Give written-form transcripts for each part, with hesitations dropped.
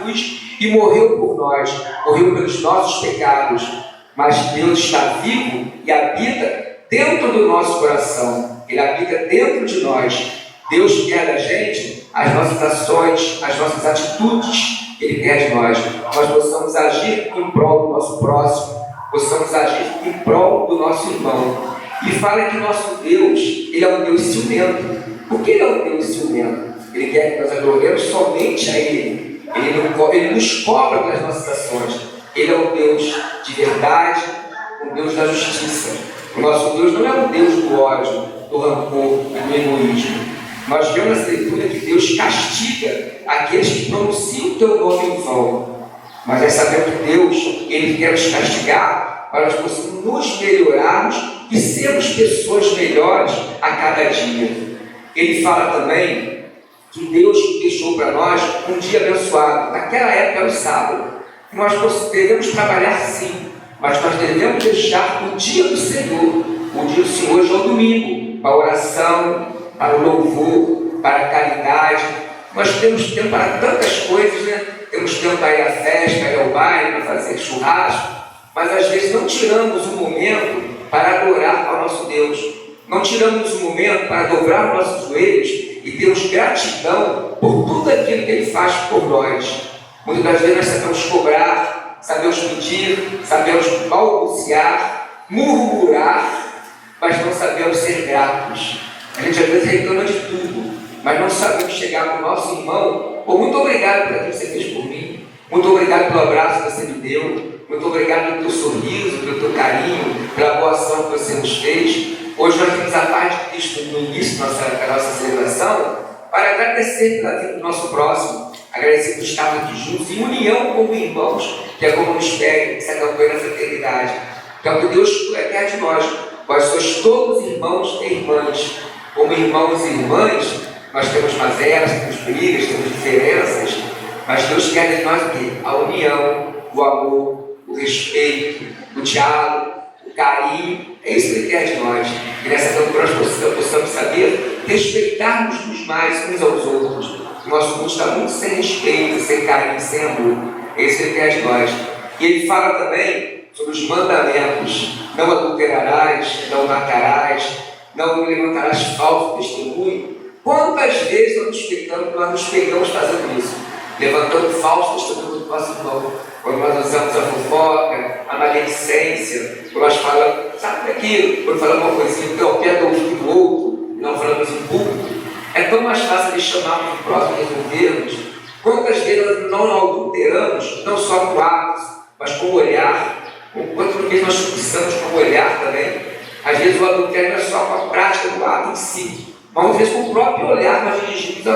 cruz e morreu por nós, morreu pelos nossos pecados. Mas Deus está vivo e habita dentro do nosso coração. Ele habita dentro de nós. Deus quer da gente as nossas ações, as nossas atitudes. Ele quer de nós. Nós possamos agir em prol do nosso próximo, possamos agir em prol do nosso irmão. E fala que nosso Deus, Ele é um Deus ciumento. Por que Ele é um Deus ciumento? Ele quer que nós adoremos somente a Ele. Ele nos cobra pelas nossas ações. Ele é um Deus de verdade, um Deus da justiça. O nosso Deus não é um Deus do ódio, do rancor e do egoísmo. Nós vemos nessa leitura que Deus castiga aqueles que pronunciam o teu nome em vão. Mas nós sabemos que Deus, Ele quer nos castigar para nós possamos nos melhorarmos e sermos pessoas melhores a cada dia. Ele fala também que Deus deixou para nós um dia abençoado. Naquela época era o sábado. Nós devemos trabalhar sim, mas nós devemos deixar o dia do Senhor. O dia do Senhor hoje é o domingo, para a oração, para o louvor, para a caridade. Nós temos tempo para tantas coisas, né? Temos tempo para ir à festa, ir ao baile, para fazer churrasco, mas às vezes não tiramos um momento para adorar ao nosso Deus. Não tiramos um momento para dobrar nossos joelhos e termos gratidão por tudo aquilo que Ele faz por nós. Muitas das vezes nós sabemos cobrar, sabemos pedir, sabemos balbuciar, murmurar, mas não sabemos ser gratos. A gente às vezes reclama de tudo, mas não sabemos chegar para o nosso irmão. Pô, muito obrigado por aquilo que você fez por mim, muito obrigado pelo abraço que você me deu, muito obrigado pelo teu sorriso, pelo teu carinho, pela boa ação que você nos fez. Hoje nós temos a paz de Cristo no início da nossa celebração para agradecer pela vida do nosso próximo, agradecer por estarmos aqui juntos, em união como irmãos, que é como nos pede essa campanha da fraternidade. Então, que Deus quer de nós. Vós sois todos irmãos e irmãs. Como irmãos e irmãs, nós temos mazelas, temos brigas, temos diferenças, mas Deus quer de nós o quê? A união, o amor, o respeito, o diálogo, o carinho. É isso que Ele quer de nós. E nessa campanha nós possamos saber respeitarmos mais uns aos outros. O nosso mundo está muito sem respeito, sem carinho, sem amor. É isso que Ele quer de nós. E Ele fala também sobre os mandamentos. Não adulterarás, não matarás, não levantarás falso testemunho. Quantas vezes nós nos pegamos fazendo isso? Levantando falso testemunho do nosso irmão. Quando nós usamos a fofoca, a maledicência, quando nós falamos, sabe daquilo? Quando falamos uma coisinha que é ao pé do ouvido do outro, não falamos em público. É tão mais fácil de chamarmos o próximo e resolvermos. Quantas vezes nós não adulteramos, não só com atos, mas com o olhar. Quantas vezes nós cobiçamos com o olhar também. Às vezes o adultério não é só com a prática do ato em si, mas às vezes com o próprio olhar nós dirigimos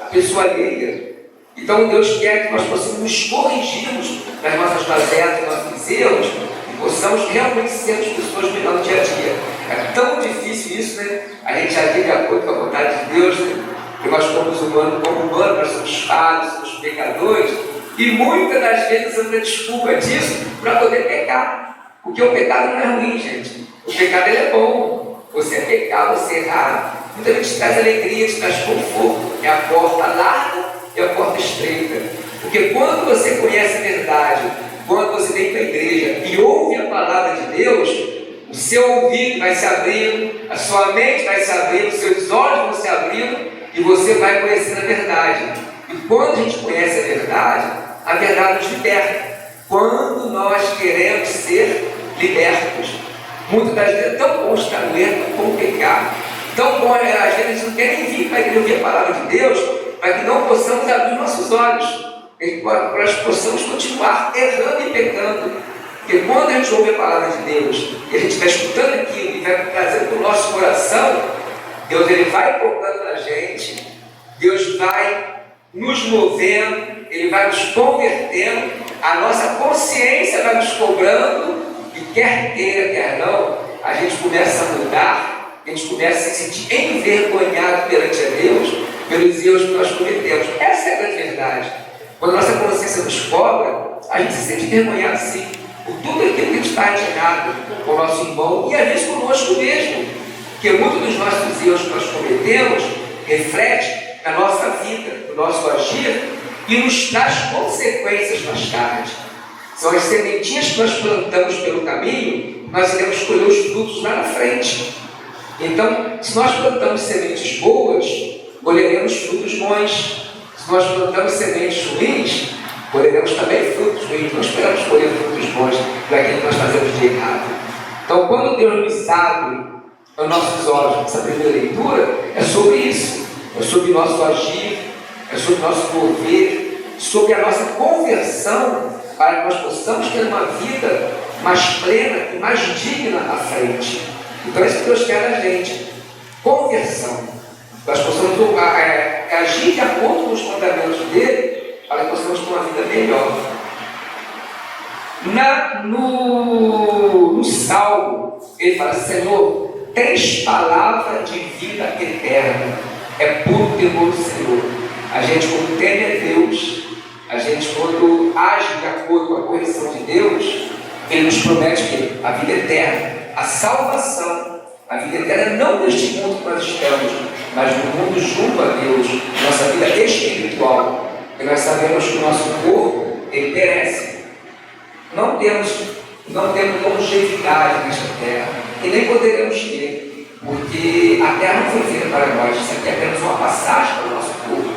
a pessoa alheia. Então Deus quer que nós possamos nos corrigirmos nas nossas mazelas, nos nossos erros, e possamos realmente sermos pessoas melhores no dia a dia. É tão difícil isso, né? A gente agir de acordo com a vontade de Deus, né? Porque nós somos humanos, nós somos falhos, somos pecadores, e muitas das vezes usamos a desculpa disso para poder pecar. Porque o pecado não é ruim, gente. O pecado ele é bom. Você pecar, você errar, muitas vezes te traz alegria, te traz conforto. É a porta larga e a porta estreita. Porque quando você conhece a verdade, quando você vem para a igreja e ouve a palavra de Deus, o seu ouvido vai se abrindo, a sua mente vai se abrindo, os seus olhos vão se abrindo e você vai conhecendo a verdade. E quando a gente conhece a verdade nos liberta. Quando nós queremos ser libertos, muitas das vezes é tão bom estar no erro, tão bom pecar, tão bom, às vezes a gente não quer nem vir para a igreja ouvir a palavra de Deus, para que não possamos abrir nossos olhos, para que nós possamos continuar errando e pecando. Porque quando a gente ouve a palavra de Deus, e a gente está escutando aquilo e vai trazendo para o nosso coração, Deus ele vai tocando na gente, Deus vai nos movendo, Ele vai nos convertendo, a nossa consciência vai nos cobrando, e quer queira, quer não, a gente começa a mudar, a gente começa a se sentir envergonhado perante a Deus, pelos erros que nós cometemos. Essa é a grande verdade. Quando a nossa consciência nos cobra, a gente se sente envergonhado sim, por tudo aquilo que a gente está errado com o nosso irmão, e às vezes conosco mesmo, porque muitos dos nossos erros que nós cometemos reflete na nossa vida, no nosso agir, e nos traz consequências mais tarde. São as sementinhas que nós plantamos pelo caminho, nós iremos colher os frutos lá na frente. Então, se nós plantamos sementes boas, colheremos frutos bons. Se nós plantamos sementes ruins, colheremos também frutos ruins. Não esperamos colher frutos bons daquilo que nós fazemos de errado. Então, quando Deus nos abre os nossos olhos, essa primeira leitura é sobre isso. É sobre o nosso agir, é sobre o nosso mover, sobre a nossa conversão, para que nós possamos ter uma vida mais plena e mais digna à frente. Então é isso que Deus quer da gente, conversão. Nós possamos agir de acordo com os mandamentos dele, para que possamos ter uma vida melhor. No Salmo, ele fala: Senhor, tens palavra de vida eterna, é puro temor do Senhor. A gente, quando teme a Deus, a gente, quando age de acordo com a correção de Deus, ele nos promete que a vida eterna, a salvação, a vida eterna não neste mundo que nós estamos, mas no mundo junto a Deus, nossa vida espiritual. E nós sabemos que o nosso corpo, ele perece. Não temos longevidade nesta terra, e nem poderemos ter, porque a terra não foi feita para nós. Isso aqui é apenas uma passagem para o nosso corpo.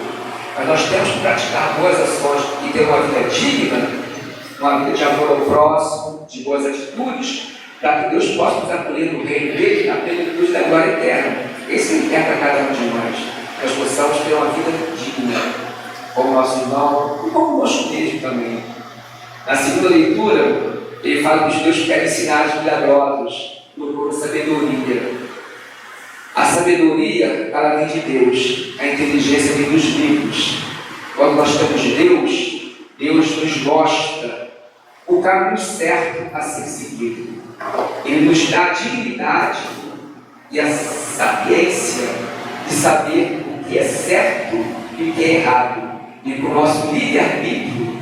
Mas nós temos que praticar boas ações e ter uma vida digna, uma vida de amor ao próximo, de boas atitudes, para que Deus possa nos acolher no reino dele, na plenitude da glória eterna. Esse ele quer para cada um de nós. Nós possamos ter uma vida digna, como nosso irmão e como nosso mesmo também. Na segunda leitura, ele fala que os Deus querem sinais milagrosos, procura sabedoria. A sabedoria, ela vem de Deus, a inteligência vem dos livros. Quando nós temos Deus, Deus nos mostra o caminho certo a ser seguido. Ele nos dá a dignidade e a sapiência de saber o que é certo e o que é errado. E com o nosso livre-arbítrio,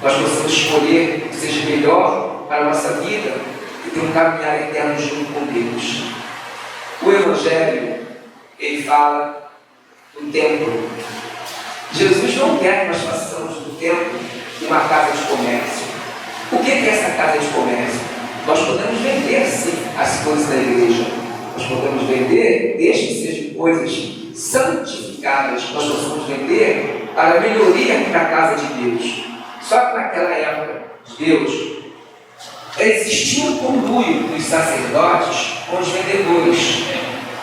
nós possamos escolher o que seja melhor para a nossa vida e ter um caminhar eterno junto com Deus. O Evangelho, ele fala do templo. Jesus não quer que nós façamos do templo uma casa de comércio. O que é essa casa de comércio? Nós podemos vender, sim, as coisas da igreja. Nós podemos vender, desde que sejam coisas santificadas, nós possamos vender para a melhoria da casa de Deus. Só que naquela época de Deus, existia um conluio dos sacerdotes com os vendedores.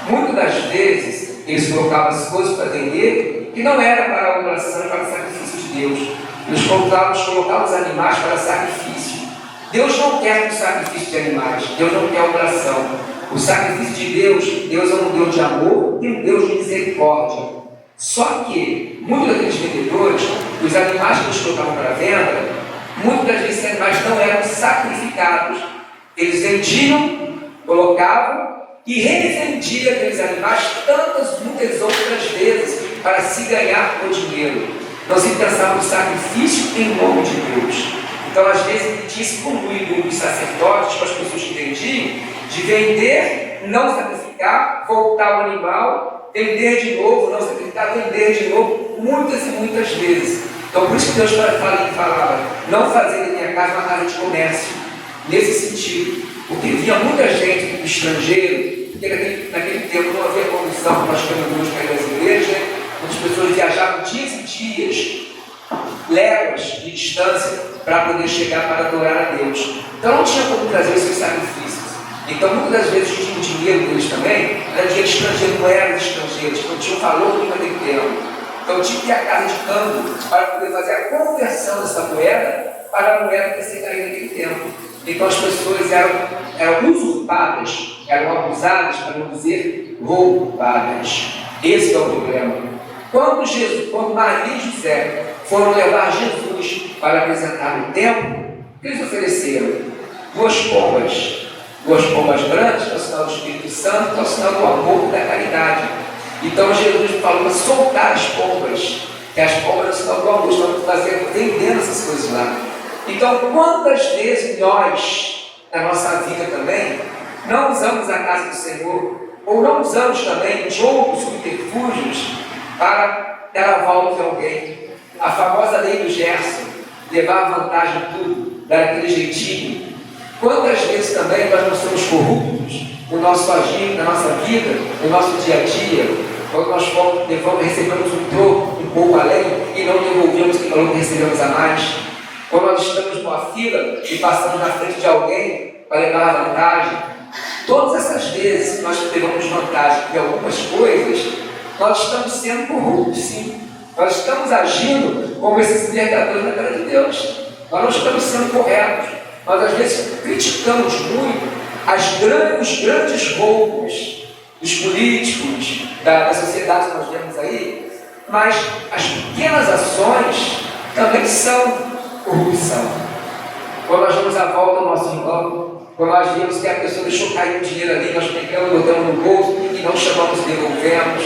Muitas das vezes, eles colocavam as coisas para vender que não era para a oração e para o sacrifício de Deus. Eles colocavam os animais para sacrifício. Deus não quer o sacrifício de animais, Deus não quer a oração. O sacrifício de Deus é um Deus de amor e um Deus de misericórdia. Só que, muitos daqueles vendedores, os animais que eles colocavam para venda, muitas das vezes os animais não eram sacrificados. Eles vendiam, colocavam e revendiam aqueles animais muitas outras vezes para se ganhar o dinheiro. Não se pensava no sacrifício em nome de Deus. Então, às vezes, tinha esse conluio dos sacerdotes com as pessoas que vendiam, de vender, não sacrificar, voltar o animal, vender de novo, não sacrificar, vender de novo, muitas e muitas vezes. Então, por isso que Deus falava, não fazer da minha casa uma casa de comércio, nesse sentido. Porque vinha muita gente do estrangeiro, porque naquele tempo não havia condição, como nós temos hoje para ir às igrejas, muitas pessoas viajavam dias e dias, léguas de distância, para poder chegar para adorar a Deus. Então não tinha como trazer os seus sacrifícios. Então muitas das vezes o dinheiro deles também era dinheiro estrangeiro, não era estrangeiros, não tinha o valor do naquele tempo. Então tinha que ir à casa de câmbio para poder fazer a conversão dessa moeda para a moeda que aceitaria naquele tempo. Então as pessoas eram usurpadas, eram abusadas, para não dizer roubadas. Esse é o problema. Quando Maria e José foram levar Jesus para apresentar no templo, o que eles ofereceram? Duas pombas brancas, que é o sinal do Espírito Santo, que é o sinal do amor e da caridade. Então Jesus falou para soltar as pombas, que as pombas é o sinal do amor, estão vendendo essas coisas lá. Então, quantas vezes nós, na nossa vida também, não usamos a casa do Senhor, ou não usamos também de outros subterfúgios para dar a volta a alguém? A famosa lei do Gerson, levar a vantagem em tudo, dar aquele jeitinho. Quantas vezes também nós não somos corruptos no nosso agir, na nossa vida, no nosso dia a dia, quando nós recebemos um troco um pouco além e não devolvemos o valor que recebemos a mais. Quando nós estamos numa fila e passamos na frente de alguém para levar a vantagem. Todas essas vezes que nós levamos vantagem de algumas coisas, nós estamos sendo corruptos, sim. Nós estamos agindo como esses libertadores na cara de Deus. Nós não estamos sendo corretos. Nós às vezes criticamos muito os grandes roubos dos políticos, da sociedade que nós vemos aí, mas as pequenas ações também são corrupção. Quando nós damos a volta ao nosso irmão, quando nós vemos que a pessoa deixou cair o dinheiro ali, nós pegamos, botamos no bolso e não chamamos e devolvemos.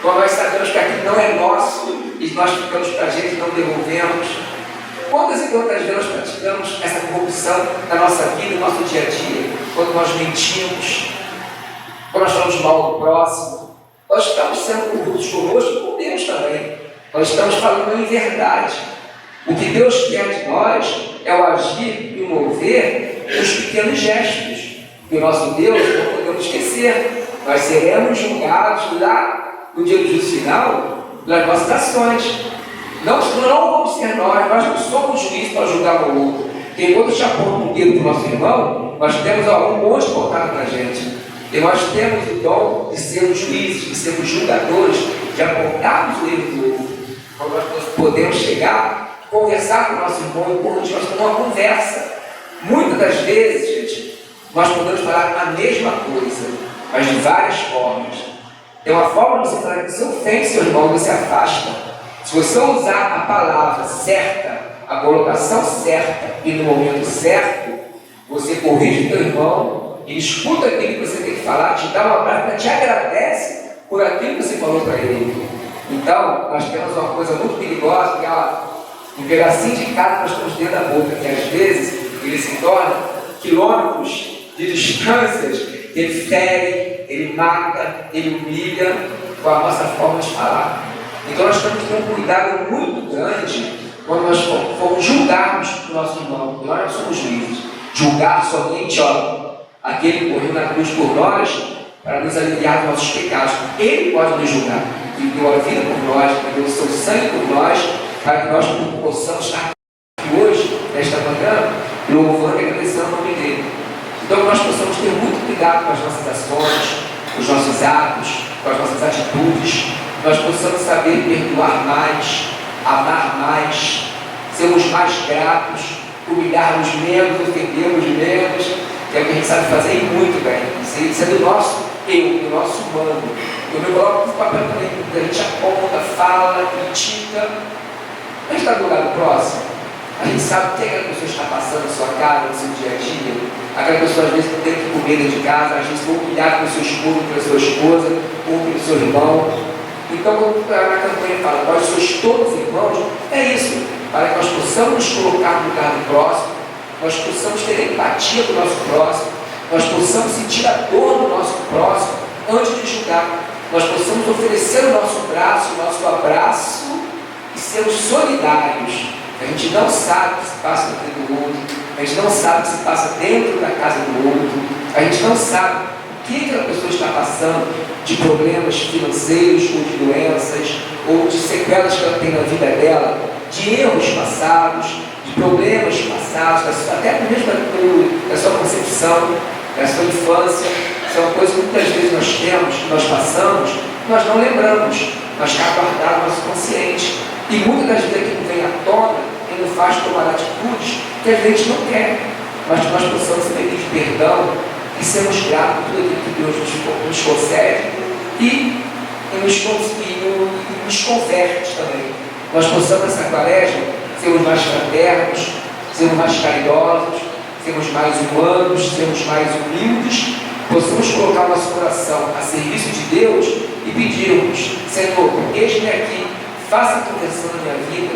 Quando nós sabemos que aquilo não é nosso e nós ficamos para a gente e não devolvemos. Quantas e quantas vezes nós praticamos essa corrupção na nossa vida, no nosso dia a dia? Quando nós mentimos, quando nós falamos mal do próximo, nós estamos sendo corruptos conosco e com Deus também. Nós estamos falando em verdade. O que Deus quer de nós é o agir e o mover dos pequenos gestos. E o nosso Deus não podemos esquecer. Nós seremos julgados lá no dia do juízo final pelas nossas ações. Não vamos ser nós não somos juízes para julgar o outro. Porque quando já aponta o dedo para o nosso irmão, nós temos um monte voltado para a gente. E nós temos o dom de sermos juízes, de sermos julgadores, de apontarmos o erro do outro. Quando nós podemos chegar, conversar com o nosso irmão e por nós temos uma conversa. Muitas das vezes, gente, nós podemos falar a mesma coisa, mas de várias formas. Tem uma forma de você falar que você ofende seu irmão, você afasta. Se você usar a palavra certa, a colocação certa e no momento certo, você corrige teu irmão, ele escuta aquilo que você tem que falar, te dá um abraço, te agradece por aquilo que você falou para ele. Então, nós temos uma coisa muito perigosa, que é um pedacinho de carne que nós temos dentro da boca, que às vezes ele se torna quilômetros de distâncias, ele fere, ele mata, ele humilha com a nossa forma de falar. Então nós temos que ter um cuidado muito grande quando nós formos julgarmos o nosso irmão. Nós não somos juízes. Julgar somente aquele que morreu na cruz por nós para nos aliviar dos nossos pecados. Ele pode nos julgar. Ele deu a vida por nós, ele deu o seu sangue por nós, para que nós possamos estar aqui hoje, nesta manhã, louvando e agradecendo o nome dele. Então nós possamos ter muito cuidado com as nossas ações, com os nossos atos, com as nossas atitudes. Nós possamos saber perdoar mais, amar mais, sermos mais gratos, humilharmos menos, ofendermos menos, que é o que a gente sabe fazer e muito bem. Isso é do nosso eu, do nosso humano. Eu me coloco no papel também, a gente aponta, fala, critica. A gente está do lado próximo, a gente sabe o que aquela pessoa está passando na sua casa, no seu dia a dia. Aquela pessoa às vezes não tem que comer dentro de casa, às vezes foi humilhada pelo seu esposo, pela sua esposa, ou pelo seu irmão. Então, quando a campanha fala, nós somos todos irmãos, é isso, para que nós possamos nos colocar no lugar do próximo, nós possamos ter empatia do nosso próximo, nós possamos sentir a dor do nosso próximo antes de julgar, nós possamos oferecer o nosso braço, o nosso abraço e sermos solidários. A gente não sabe o que se passa no tempo do outro, a gente não sabe o que se passa dentro da casa do outro, a gente não sabe o que aquela pessoa está passando de problemas financeiros ou de doenças, ou de sequelas que ela tem na vida dela, de erros passados, de problemas passados, até mesmo da sua concepção, da sua infância. Isso é uma coisa que muitas vezes nós temos, que nós passamos, nós não lembramos, mas está guardado no nosso consciente. E muitas das vezes aquilo vem à tona e nos faz tomar atitudes que a gente não quer, mas que nós possamos pedir perdão e sermos gratos por tudo aquilo que Deus nos concede e nos converte também. Nós possamos nessa quaresma sermos mais fraternos, sermos mais caridosos, sermos mais humanos, sermos mais humildes, possamos colocar o nosso coração a serviço de Deus e pedirmos: Senhor, eis-me aqui, faça a conversão na minha vida,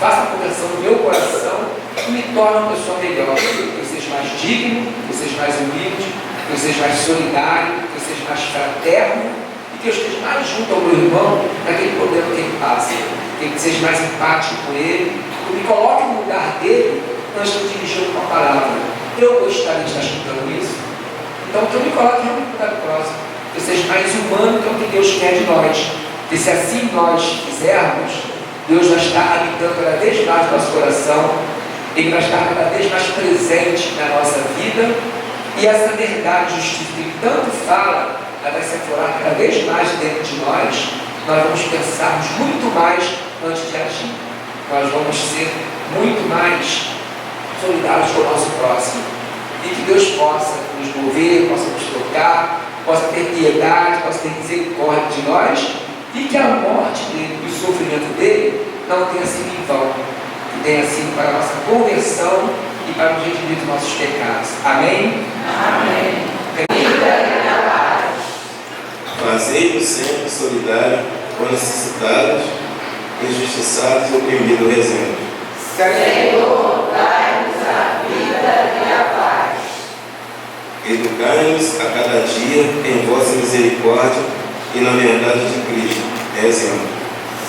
faça a conversão no meu coração e me torne uma pessoa melhor, que eu seja mais digno, que eu seja mais humilde, que eu seja mais solidário, que eu seja mais fraterno e que eu esteja mais junto ao meu irmão naquele problema que ele passa. que seja mais empático com ele, que me coloque no lugar dele antes de eu dirigir uma palavra. Eu gostaria de estar escutando isso. Então, que eu me coloque realmente no lugar do próximo, que eu seja mais humano que é o que Deus quer de nós. E se assim nós fizermos, Deus vai estar habitando cada vez mais no nosso coração, Ele vai estar cada vez mais presente na nossa vida, e essa verdade justiça que Ele tanto fala, ela vai se aflorar cada vez mais dentro de nós. Nós vamos pensarmos muito mais antes de agir. Nós vamos ser muito mais solidários com o nosso próximo. E que Deus possa nos mover, possa nos tocar, possa ter piedade, possa ter misericórdia de nós, e que a morte dele, o sofrimento dele, não tenha sido em vão, que tenha sido para a nossa conversão e para o redimir dos nossos pecados. Amém? Amém. Fazei-nos sempre solidário com necessitados, injustiçados e oprimidos, rezemos. Senhor, dai-nos a vida e a paz. Educai-nos a cada dia em vossa misericórdia e na verdade de Cristo. Rezemos.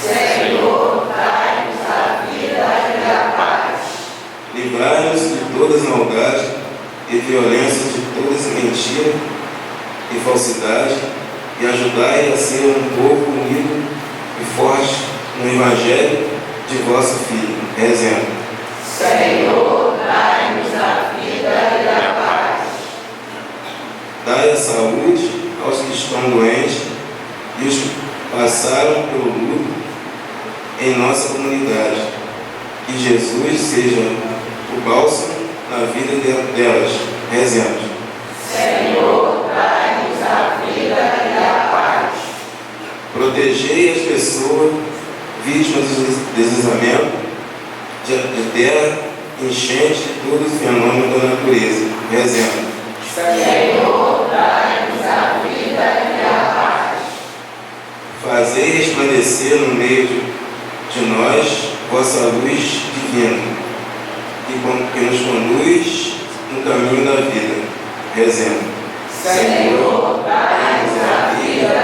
Senhor, dai-nos a vida e a paz. Livrai-nos de todas as maldades e violência, de todas as mentiras e falsidade, e ajudai a ser um povo unido e forte no Evangelho de vosso Filho. Rezemos. Senhor, dai-nos a vida e a paz. Dai a saúde aos que estão doentes e os que passaram pelo luto em nossa comunidade. Que Jesus seja o bálsamo na vida delas. Rezemos. Senhor, dai-nos a vida e a paz. Protegei as pessoas vítimas do deslizamento, de terra, enchente e todos os fenômenos da natureza. Rezemos. Senhor, dai-nos a vida e a paz. Fazei resplandecer no meio de nós vossa luz divina, que nos conduz no caminho da vida. Rezemos. Senhor, dai-nos a vida